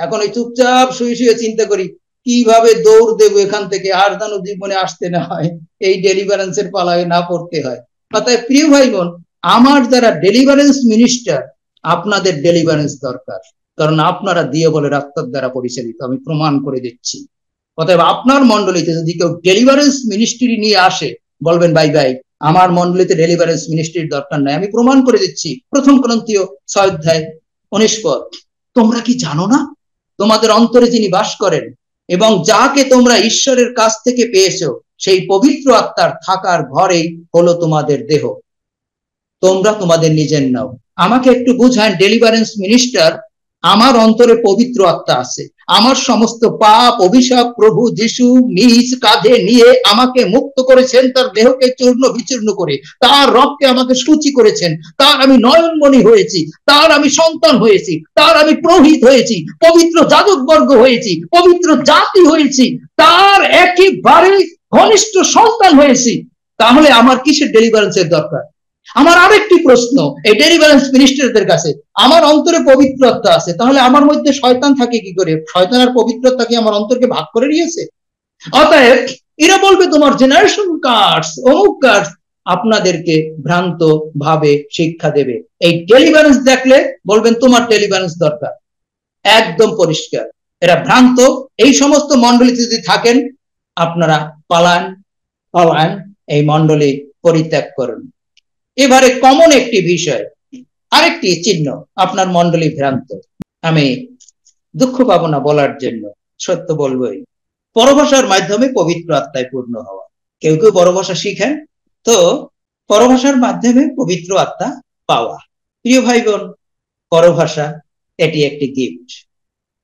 এখন ওই চুপচাপ শুয়ে শুয়ে চিন্তা করি কিভাবে দৌড় দেবো এখান থেকে, আর যেন জীবনে আসতে না হয়, এই ডেলিভারেন্সের পালায় না পড়তে হয়। অর্থাৎ প্রিয় ভাই বোন, আমার যারা ডেলিভারেন্স মিনিস্টার, আপনাদের ডেলিভারেন্স দরকার, কারণ আপনারা দিয়ে বলে আত্মার দ্বারা পরিচালিত, আমি প্রমাণ করে দিচ্ছি। অতএব আপনার মন্ডলীতে যদি কেউ ডেলিভারেন্স মিনিস্ট্রি নিয়ে আসে, বলবেন ভাই ভাই আমার মন্ডলীতে ডেলিভারেন্স মিনিস্ট্রির দরকার নাই, আমি প্রমাণ করে দিচ্ছি। 1 করিন্থীয় 6 অধ্যায় 19 পদ। তোমরা কি জানো না তোমাদের অন্তরে যিনি বাস করেন এবং যাকে তোমরা ঈশ্বরের কাছ থেকে পেয়েছো, সেই পবিত্র আত্মার থাকার ঘরেই হলো তোমাদের দেহ, তোমরা তোমাদের নিজের নাও। আমাকে একটু বুঝান, ডেলিভারেন্স মিনিস্টার, আমার অন্তরে পবিত্র আত্মা আছে, আমার সমস্ত পাপ অভিশাপ প্রভু যিশু নিজ কাঁধে নিয়ে আমাকে মুক্ত করেছেন, তার দেহকে চূর্ণ বিচূর্ণ করে, তার রক্তে আমাকে সূচি করেছেন, তার আমি নয়নমণি হয়েছি, তার আমি সন্তান হয়েছি, তার আমি পুরোহিত হয়েছি, পবিত্র যাজকবর্গ হয়েছি, পবিত্র জাতি হয়েছি, তার একেবারে ঘনিষ্ঠ সন্তান হয়েছি। তাহলে আমার কিসের ডেলিভারেন্সের দরকার? আমার আরেকটি প্রশ্ন এই ডেলিভারেন্স মিনিস্টারদের কাছে, আমার অন্তরে পবিত্রতা আছে, তাহলে আমার মধ্যে শয়তান থাকে কি করে? শয়তান আর পবিত্রতা কি আমার অন্তরকে ভাগ করে নিয়েছে? অতএব এরা বলবে তোমার জেনারেশন কার্ডস, অমুক কার্ডস, আপনাদেরকে ভ্রান্ত ভাবে শিক্ষা দেবে। এই ডেলিভারেন্স দেখলে বলবেন তোমার ডেলিভারেন্স দরকার, একদম পরিষ্কার। এরা ভ্রান্ত। এই সমস্ত মন্ডলীতে যদি থাকেন, আপনারা পালান, পালান, এই মন্ডলী পরিত্যাগ করুন। এবারে কমন একটি বিষয়, আরেকটি চিহ্ন আপনার মন্ডলী ভ্রান্ত, আমি দুঃখ পাবো না বলার জন্য, সত্য বলবোই, পরভাষার মাধ্যমে পবিত্র আত্মায় পূর্ণ হওয়া। কেউ কেউ পরভাষা শিখেন, তো পরভাষার মাধ্যমে পবিত্র আত্মা পাওয়া। প্রিয় ভাই বোন, পরভাষা এটি একটি গিফট,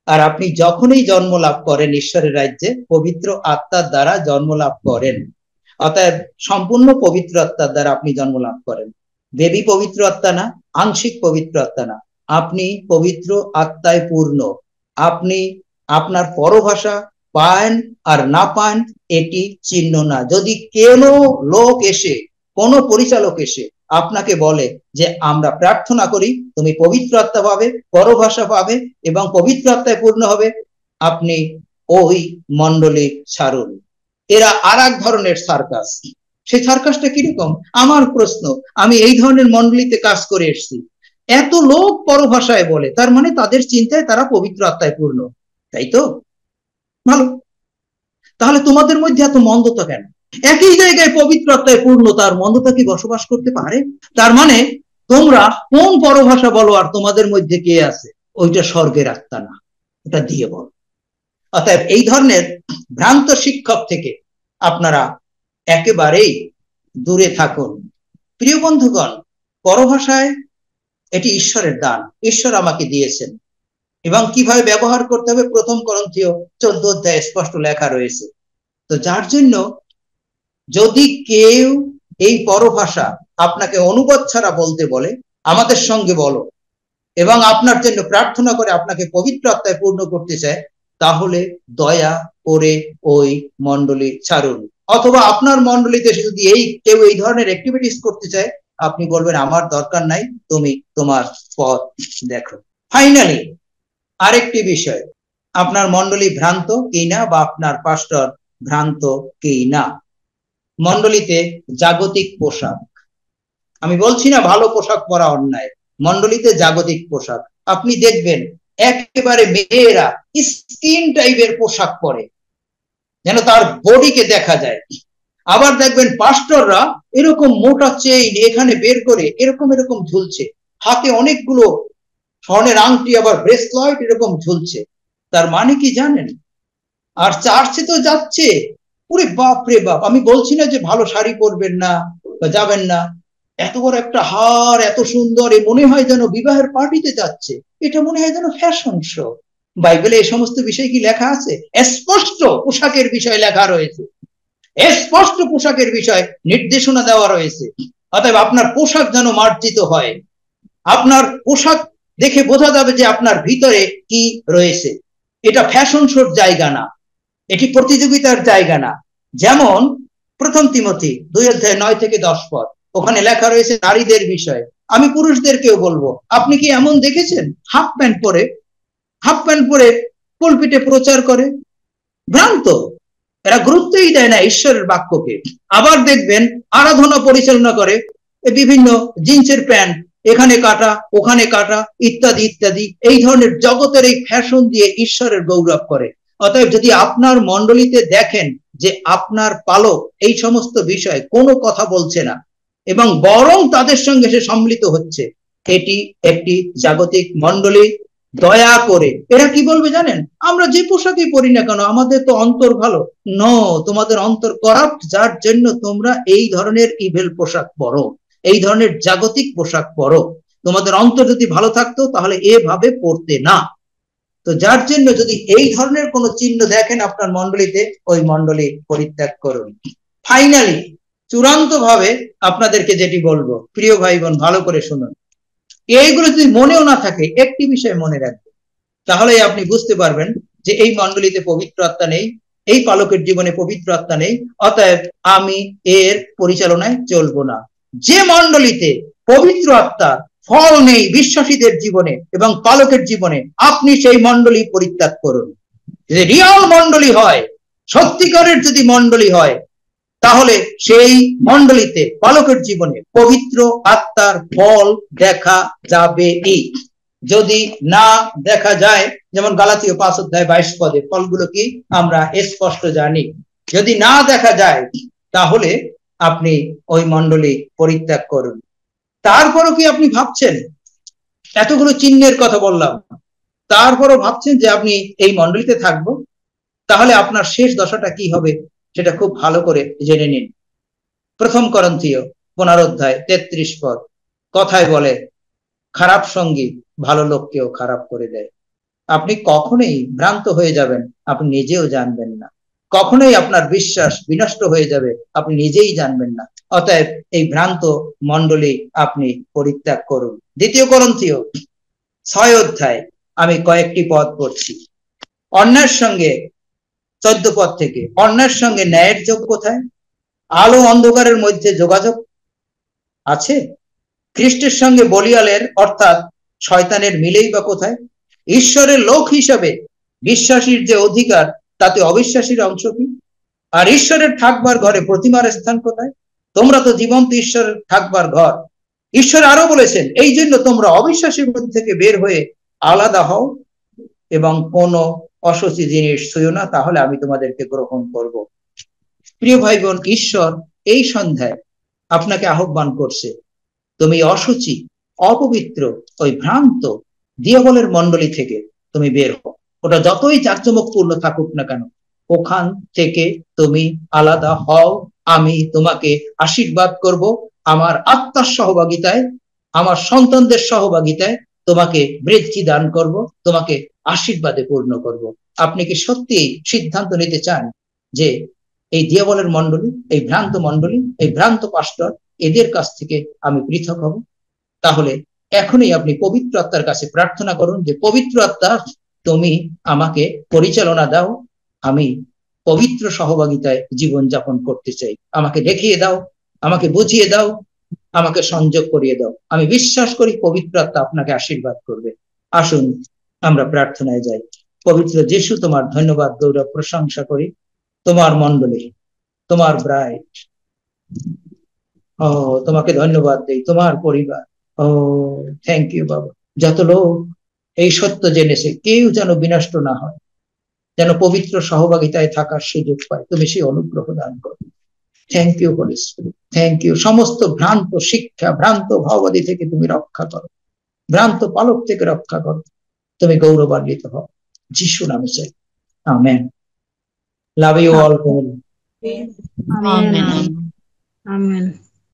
আর আপনি যখনই জন্ম লাভ করেন ঈশ্বরের রাজ্যে পবিত্র আত্মার দ্বারা জন্ম লাভ করেন। অতএব সম্পূর্ণ পবিত্র আত্মার দ্বারা আপনি জন্ম লাভ করেন। দেবী পবিত্র আত্মা না, আংশিক পবিত্র আত্মা না, আপনি পবিত্র আত্মায় পূর্ণ। আপনি আপনার পরভাষা পান আর না পান এটি চিহ্ন না। যদি কোনো লোক এসে, কোনো পরিচালক এসে আপনাকে বলে যে আমরা প্রার্থনা করি তুমি পবিত্র আত্মা পাবে, পরভাষা পাবে এবং পবিত্র আত্মায় পূর্ণ হবে, আপনি ওই মণ্ডলী ছাড়ুন। এরা আর এক ধরনের সার্কাস। সেই সার্কাসটা কিরকম? আমার প্রশ্ন, আমি এই ধরনের মণ্ডলীতে কাজ করে এসেছি, এত লোক পরভাষায় বলে, তার মানে তাদের চিন্তায় তারা পবিত্র আত্মায় পূর্ণ, তাই তো? ভালো, তাহলে তোমাদের মধ্যে এত মন্দতা কেন? একই জায়গায় পবিত্র আত্মায় পূর্ণ, তার মন্দতা কি বসবাস করতে পারে? তার মানে তোমরা কোন পরভাষা বলো আর তোমাদের মধ্যে কে আছে? ওইটা স্বর্গের আত্মা না, এটা দিয়ে বল। অতএব এই ধরনের ভ্রান্ত শিক্ষক থেকে আপনারা একেবারেই দূরে থাকুন। প্রিয় বন্ধুগণ, পরভাষায় এটি ঈশ্বরের দান, ঈশ্বর আমাকে দিয়েছেন এবং কিভাবে ব্যবহার করতে হবে 1 করন্থীয় 14 অধ্যায়ে স্পষ্ট লেখা রয়েছে। তো যার জন্য যদি কেউ এই পরভাষা আপনাকে অনুবাদ ছাড়া বলতে বলে, আমাদের সঙ্গে বলো, এবং আপনার জন্য প্রার্থনা করে আপনাকে পবিত্র আত্মায় পূর্ণ করতে চায়, তাহলে দয়া করে ওই মণ্ডলী ছাড়ুন। অথবা আপনার মণ্ডলীতে যদি কেউ এই ধরনের অ্যাক্টিভিটিস করতে চায়, আপনি বলবেন আমার দরকার নাই, তুমি তোমার পথ দেখো। ফাইনালি আরেকটি বিষয়, আপনার মণ্ডলী ভ্রান্ত কি না বা আপনার পাস্টর ভ্রান্ত কি না। মণ্ডলীতে জাগতিক পোশাক, আমি বলছি না ভালো পোশাক পরা অন্যায়, মণ্ডলীতে জাগতিক পোশাক। আপনি দেখবেন একেবারে মেয়েরা স্কিন টাইপের পোশাক পরে, যেন তার বডিকে দেখা যায়। আবার দেখবেন পাস্টররা এরকম মোটা চেইন এখানে বের করে এরকম এরকম ঝুলছে, হাতে অনেকগুলো স্বর্ণের আংটি, আবার ব্রেসলাইট এরকম ঝুলছে। তার মানে কি জানেন? আর চার্চে তো যাচ্ছে, ওরে বাপ রে বাপ, আমি বলছি না যে ভালো শাড়ি পরবেন না বা যাবেন না, এত বড় একটা হার, এত সুন্দর, এ মনে হয় যেন বিবাহের পার্টিতে যাচ্ছে, এটা মনে হয় যেন ফ্যাশন শো। বাইবেলে এই সমস্ত বিষয় কি লেখা আছে? স্পষ্ট পোশাকের বিষয় লেখা রয়েছে, স্পষ্ট পোশাকের বিষয় নির্দেশনা দেওয়া রয়েছে। অতএব আপনার পোশাক যেন মার্জিত হয়, আপনার পোশাক দেখে বোঝা যাবে যে আপনার ভিতরে কি রয়েছে। এটা ফ্যাশন শোর জায়গা না, এটি প্রতিযোগিতার জায়গা না। যেমন 1 তিমথি 2 অধ্যায় 9 থেকে 10 পদ, ওখানে লেখা রয়েছে নারীদের বিষয়ে। আমি পুরুষদেরকেও বলবো, আপনি কি এমন দেখেছেন হাফ প্যান্ট পরে পুলপিটে প্রচার করে? ভ্রান্ত, এরা গুরুত্বই দেয় না ঈশ্বরের বাক্যকে। আবার দেখবেন আরাধনা পরিচালনা করে বিভিন্ন জিন্সের প্যান্ট, এখানে কাটা ওখানে কাটা ইত্যাদি ইত্যাদি, এই ধরনের জগতের এই ফ্যাশন দিয়ে ঈশ্বরের গৌরব করে। অতএব যদি আপনার মণ্ডলীতে দেখেন যে আপনার পালক এই সমস্ত বিষয়ে কোনো কথা বলছে না এবং বরং তাদের সঙ্গে সে সম্মিলিত হচ্ছে, এটি একটি জাগতিক মণ্ডলী। দয়া করে, এরা কি বলবে জানেন? আমরা যে পোশাকই পরি না কেন, আমাদের তো অন্তর ভালো। নো, তোমাদের অন্তর করাপ্ট, যার জন্য তোমরা এই ধরনের ইভেল পোশাক পরো, এই ধরনের জাগতিক পোশাক পরো। তোমাদের অন্তর যদি ভালো থাকতো তাহলে এভাবে পড়তে না। তো যার জন্য যদি এই ধরনের কোন চিহ্ন দেখেন আপনার মণ্ডলীতে, ওই মণ্ডলী পরিত্যাগ করুন। ফাইনালি চূড়ান্ত ভাবে আপনাদেরকে যেটি বলবো, প্রিয় ভাই বোন ভালো করে শুনুন, এইগুলো যদি মনেও না থাকে, একটি বিষয় মনে রাখবেন, তাহলে আপনি বুঝতে পারবেন যে এই মণ্ডলীতে পবিত্র আত্মা নেই, এই পালকের জীবনে পবিত্র আত্মা নেই, অতএব আমি এর পরিচালনায় চলবো না। যে মণ্ডলীতে পবিত্র আত্মা ফল নেই বিশ্বাসীদের জীবনে এবং পালকের জীবনে, আপনি সেই মণ্ডলী পরিত্যাগ করুন। যদি রিয়াল মণ্ডলী হয়, সত্যিকারের যদি মণ্ডলী হয়, তাহলে সেই মণ্ডলীতে পালকের জীবনে পবিত্র আত্মার ফল দেখা যাবে। যদি না দেখা যায়, যেমন গালাতীয় 5 অধ্যায় 22 পদে ফলগুলো কি আমরা স্পষ্ট জানি, যদি না দেখা যায় তাহলে আপনি ওই মণ্ডলী পরিত্যাগ করুন। তারপরও কি আপনি ভাবছেন, এতগুলো চিহ্নের কথা বললাম, তারপরও ভাবছেন যে আপনি এই মণ্ডলীতে থাকবো, তাহলে আপনার শেষ দশাটা কি হবে সেটা খুব ভালো করে জেনে নিন। 1 করন্থীয় 15 অধ্যায় 33 পদ কথায় বলে, খারাপ সঙ্গী ভালো লোককেও খারাপ করে দেয়। আপনি কখনোই ভ্রান্ত হয়ে যাবেন, আপনি নিজেও জানবেন না। কখনোই আপনার বিশ্বাস বিনষ্ট হয়ে যাবে, আপনি নিজেই জানবেন না। অতএব এই ভ্রান্ত মণ্ডলী আপনি পরিত্যাগ করুন। 2 করন্থীয় 6 অধ্যায় আমি কয়েকটি পদ পড়ছি। অন্যের সঙ্গে 14 পদ থেকে, অন্যের সঙ্গে ন্যায়ের যোগ কোথায়? আলো অন্ধকারের মধ্যে যোগাযোগ আছে? খ্রিস্টের সঙ্গে বলিয়ালের অর্থাৎ শয়তানের মিলেই বা কোথায়? ঈশ্বরের লোক হিসাবে বিশ্বাসীর যে অধিকার, তাতে অবিশ্বাসীর অংশ কি? আর ঈশ্বরের থাকবার ঘরে প্রতিমার স্থান কোথায়? তোমরা তো জীবন্ত ঈশ্বরের থাকবার ঘর। ঈশ্বর আরো বলেছেন, এই জন্য তোমরা অবিশ্বাসীর মধ্যে থেকে বের হয়ে আলাদা হও এবং কোনো অসুচি জিনিস ছুঁয়ো না, তাহলে আমি তোমাদেরকে গ্রহণ করব। প্রিয় ভাই বোন, ঈশ্বর এই সন্ধ্যায় আপনাকে আহ্বান করছে, তুমি অসুচি, অপবিত্র, ওই ভ্রান্ত দিয়াবলের মণ্ডলী থেকে তুমি বের হও। ওটা যতই জাঁকজমকপূর্ণ থাকুক না কেন, ওখান থেকে তুমি আলাদা হও। আমি তোমাকে আশীর্বাদ করব, আমার আত্মার সহভাগিতায়, আমার সন্তানদের সহভাগিতায় তোমাকে বৃদ্ধি দান করব, তোমাকে আশীর্বাদে পূর্ণ করব। আপনি কি সত্যি সিদ্ধান্ত নিতে চান যে এই দিয়াবলের মণ্ডলী, এই ভ্রান্ত মণ্ডলী, এই ভ্রান্ত পাস্টর, এদের কাছ থেকে আমি পৃথক হব? তাহলে এখনই আপনি পবিত্র আত্মার কাছে প্রার্থনা করুন যে, পবিত্র আত্মা, তুমি আমাকে পরিচালনা দাও, আমি পবিত্র সহভাগিতায় জীবন যাপন করতে চাই। আমাকে দেখিয়ে দাও, আমাকে বুঝিয়ে দাও, আমাকে সংযোগ করিয়ে দাও। আমি বিশ্বাস করি পবিত্র আত্মা আপনাকে আশীর্বাদ করবে। আসুন আমরা প্রার্থনায় যাই। পবিত্র যিশু, তোমার ধন্যবাদ, গৌরব, প্রশংসা করি। তোমার মণ্ডলী, তোমার ব্রাইড, ও তোমাকে ধন্যবাদ দেই। তোমার পরিবার, ও থ্যাংক ইউ বাবা। যত লোক এই সত্য জেনেছে, কেউ যেন বিনষ্ট না হয়, যেন পবিত্র সহভাগিতায় থাকার সুযোগ পায়, তুমি সেই অনুগ্রহ দান করো। Thank you holy spirit, thank you. সমস্ত ভ্রান্ত শিক্ষা, ভ্রান্ত ভাববাদী থেকে তুমি রক্ষা করো, ভ্রান্ত পালক থেকে রক্ষা করো। তুমি গৌরবান্বিত হও, যিশু নামে চাই, amen. Love you all. Amen. Amen.